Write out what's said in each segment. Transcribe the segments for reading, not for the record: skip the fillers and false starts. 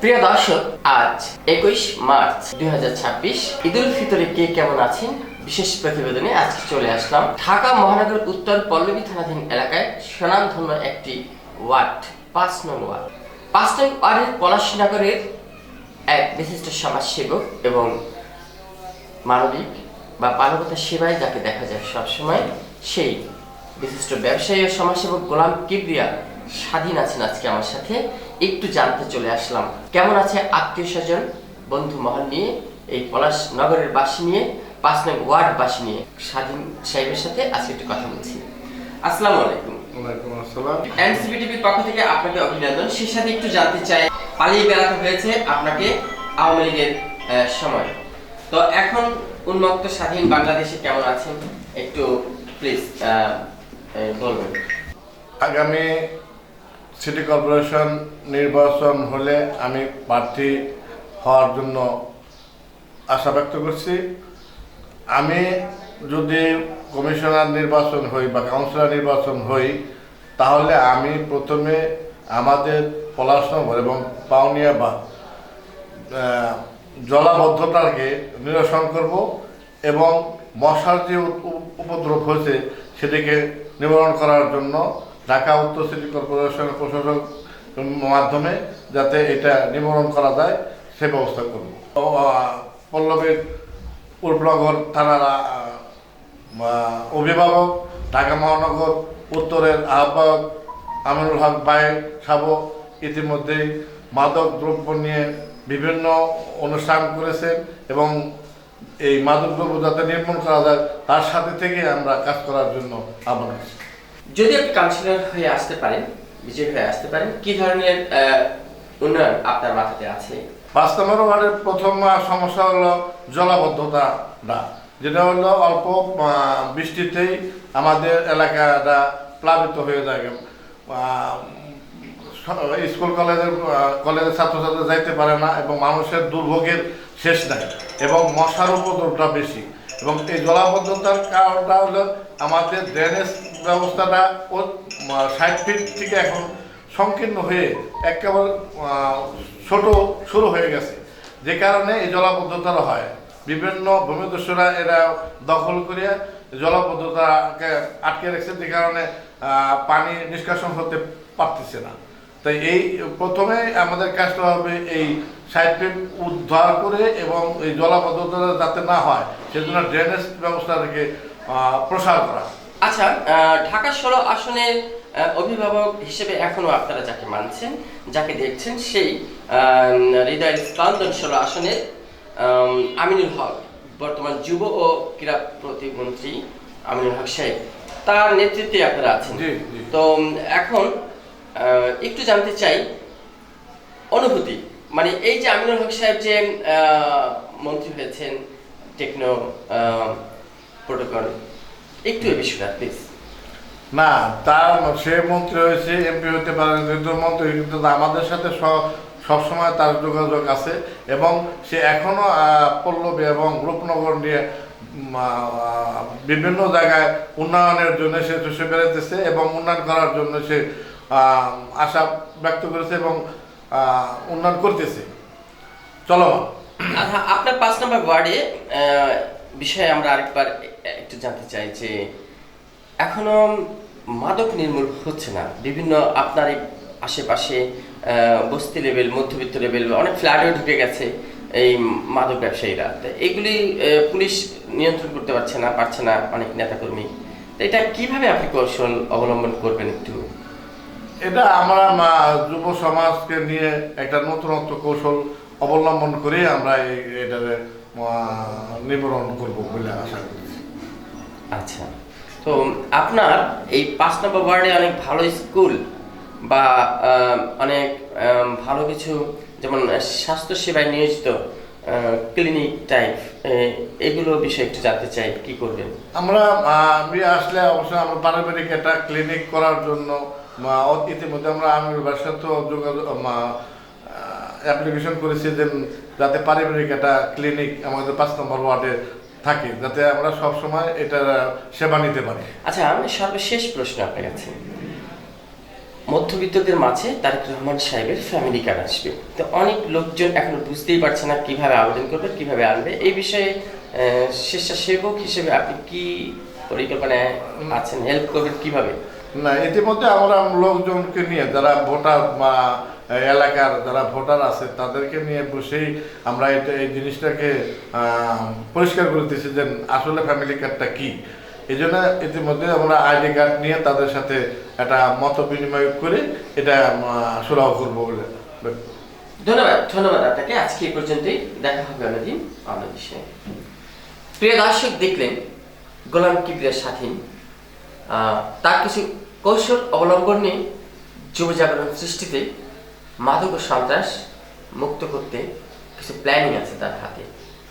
প্রিয় দর্শক, আজ 21 মার্চ 2026, ঈদুল ফিতরে কে কেমন আছেন বিশেষ প্রতিবেদনে আজকে চলে আসলাম ঢাকা মহানগর উত্তর পল্লবী থানাধীন এলাকায় স্বনামধন্য একটি ওয়ার্ড, 5 নং ওয়ার্ড। 5 নং ওয়ার্ডের পলাশনগরের এক বিশিষ্ট সমাজসেবক এবং মানবিক বা মানবতার সেবায় যাকে দেখা যায় সবসময়, সেই বিশিষ্ট ব্যবসায়ী ও সমাজসেবক গোলাম কিবরিয়া স্বাধীন আছেন আজকে আমার সাথে। একটু জানতে চলে আসলাম কেমন আছে আত্মীয় স্বজন বন্ধু মহল নিয়ে, এই পলাশ নগরের বাসী নিয়ে, 5 নং ওয়ার্ড বাসী নিয়ে স্বাধীন সাহেবের সাথে আজকে একটু কথা বলছি। আসসালামু আলাইকুম। ওয়ালাইকুম আসসালাম। এনসিপিটিভির পক্ষ থেকে আপনাকে অভিনন্দন। সেই সাথে একটু জানতে চাই, পালিয়ে বেড়াতে হয়েছে আপনাকে আওয়ামী লীগের সময়, তো এখন উন্মুক্ত স্বাধীন বাংলাদেশে কেমন আছেন একটু প্লিজ বলবেন। আগামী সিটি কর্পোরেশন নির্বাচন হলে আমি প্রার্থী হওয়ার জন্য আশা ব্যক্ত করছি। আমি যদি কমিশনার নির্বাচন হই বা কাউন্সিলর নির্বাচন হই, তাহলে আমি প্রথমে আমাদের পলাশনগর এবং পাউনিয়া বা জলাবদ্ধতাকে নিরসন করব এবং মশার যে উপদ্রব হয়েছে সেটিকে নিবারণ করার জন্য ঢাকা উত্তর সিটি কর্পোরেশনের প্রশাসক মাধ্যমে যাতে এটা নিবারণ করা যায় সে ব্যবস্থা করব। পল্লবীর উপনগর থানার অভিভাবক, ঢাকা মহানগর উত্তরের আহ্বায়ক আমিনুল হক ভাই সাহেব ইতিমধ্যেই মাদক দ্রব্য নিয়ে বিভিন্ন অনুষ্ঠান করেছেন এবং এই মাদক দ্রব্য যাতে নির্মূল করা যায় তার সাথে থেকে আমরা কাজ করার জন্য আহ্বান করছি। যদি আপনি কাউন্সিলর হয়ে আসতে পারেন, বিজয়ী হয়ে আসতে পারেন, কি ধরনের উন্নয়ন আপনার মাথাতে আছে? 5 নম্বর ওয়ার্ডের প্রথম সমস্যা হলো জলাবদ্ধতাটা, যেটা হলো অল্প বৃষ্টিতেই আমাদের এলাকাটা প্লাবিত হয়ে যায়। স্কুল কলেজের ছাত্রছাত্রী যাইতে পারে না এবং মানুষের দুর্ভোগের শেষ নাই এবং মশার উপদ্রবটা বেশি। এবং এই জলাবদ্ধতার কারণটা হলো আমাদের ড্রেনেজ ব্যবস্থাটা 60 ফিট থেকে এখন সংকীর্ণ হয়ে একেবারে ছোট শুরু হয়ে গেছে, যে কারণে এই জলাবদ্ধতাটা হয়। বিভিন্ন ভূমিদস্যুরা এরা দখল করিয়া জলাবদ্ধতাকে আটকে রেখেছে, যে কারণে পানি নিষ্কাশন হতে পারতেছে না। তাই এই প্রথমে আমাদের কাজটা হবে এই 60 ফিট উদ্ধার করে এবং এই জলাবদ্ধতা যাতে না হয় সেজন্য ড্রেনেজ ব্যবস্থাটাকে প্রসার করা। আচ্ছা, ঢাকা 16 আসনের অভিভাবক হিসেবে এখনো আপনারা যাকে মানছেন, যাকে দেখছেন, সেই হৃদয় স্পন্দন 16 আসনের আমিনুল হক, বর্তমান যুব ও ক্রীড়া প্রতিমন্ত্রী আমিনুল হক সাহেব, তার নেতৃত্বে আপনারা আছেন। তো এখন একটু জানতে চাই অনুভূতি, মানে এই যে আমিনুল হক সাহেব যে মন্ত্রী হয়েছেন টেকনো প্রোটোকল, একটু এই বিষয়টা প্লিজ। না, তার সে মন্ত্রী হয়েছে, এমপি হতে পারে, মন্ত্রী, কিন্তু আমাদের সাথে সবসময় তার যোগাযোগ আছে এবং সে এখনো পল্লবী এবং রূপনগর নিয়ে বিভিন্ন জায়গায় উন্নয়নের জন্য সে চষে বেড়াতেছে এবং উন্নয়ন করার জন্য সে আশা ব্যক্ত করেছে এবং উন্নয়ন করতেছে। চলো আপনার 5 নম্বর ওয়ার্ডে বিষয়ে আমরা আরেকবার একটু জানতে চাই যে এখনো মাদক নির্মূল হচ্ছে না। বিভিন্ন আপনার আশেপাশে বস্তি লেভেল, মধ্যবিত্ত লেভেল, অনেক ফ্ল্যাটে ঢুকে গেছে এই মাদক ব্যবসায়ীরা। এগুলি পুলিশ নিয়ন্ত্রণ করতে পারছে না অনেক নেতাকর্মী। তো এটা কিভাবে আপনি কৌশল অবলম্বন করবেন একটু? এটা আমরা যুব সমাজকে নিয়ে একটা নতুনত্ব কৌশল অবলম্বন করে আমরা এটাকে নিবারণ করব বলে আশা করছি। আচ্ছা, তো আপনার এই 5 নম্বর ওয়ার্ডে অনেক ভালো স্কুল বা অনেক ভালো কিছু, যেমন স্বাস্থ্য সেবায় নিয়োজিত ক্লিনিক টাইপ, এগুলো বিষয়ে একটু জানতে চাই, কি করবেন? আমরা আসলে অবশ্যই আমরা পারিবারিক একটা ক্লিনিক করার জন্য ইতিমধ্যে আমরা আমির ভাইয়ের তো যোগাযোগ অ্যাপ্লিকেশন করেছি যে যাতে পারিবারিক একটা ক্লিনিক আমাদের 5 নম্বর ওয়ার্ডে থাকে, যাতে আমরা সবসময় এটা সেবা নিতে পারি। আচ্ছা, আমি সর্বশেষ প্রশ্ন আপনার কাছে, মধ্যবিত্তদের মাঝে তারেক রহমান সাহেবের ফ্যামিলি কার্ড আসবে। তো অনেক লোকজন এখনো বুঝতেই পারছে না কিভাবে আবেদন করবে, কিভাবে আনবে। এই বিষয়ে স্বেচ্ছাসেবক হিসেবে আপনি কি পরিকল্পনায় আছেন, হেল্প করবেন কিভাবে? না, ইতিমধ্যে আমরা লোকজনকে নিয়ে যারা ভোটার বা এলাকার যারা ভোটার আছে তাদেরকে নিয়ে বসেই আমরা এই জিনিসটাকে পরিষ্কার করে দিচ্ছি যে আসলে ফ্যামিলি কার্ডটা কি। এই জন্য ইতিমধ্যে আমরা আইডি কার্ড নিয়ে তাদের সাথে একটা মত বিনিময় করে এটা সুরাহ করবো বলে। ধন্যবাদ আপনাকে। আজকে এই পর্যন্তই, দেখা হবে অন্যদিন অন্য বিষয়ে। প্রিয় দর্শক, দেখলেন গোলাম কিবরিয়া স্বাধীন তার কিছু কৌশল অবলম্বন নিয়ে যুব জাগরণ সৃষ্টিতে, মাদক ও সন্ত্রাস মুক্ত করতে কিছু প্ল্যানিং আছে তার হাতে।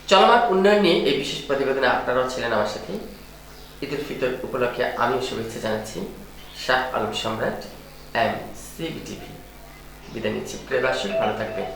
চলমান উন্নয়ন নিয়ে এই বিশেষ প্রতিবেদনে আপনারাও ছিলেন আমার সাথে। ঈদুল ফিতর উপলক্ষে আমিও শুভেচ্ছা জানাচ্ছি। শাহ আলম সম্রাট, MCB TV বিদায় নিচ্ছি। প্রিয় দর্শক, ভালো থাকবেন।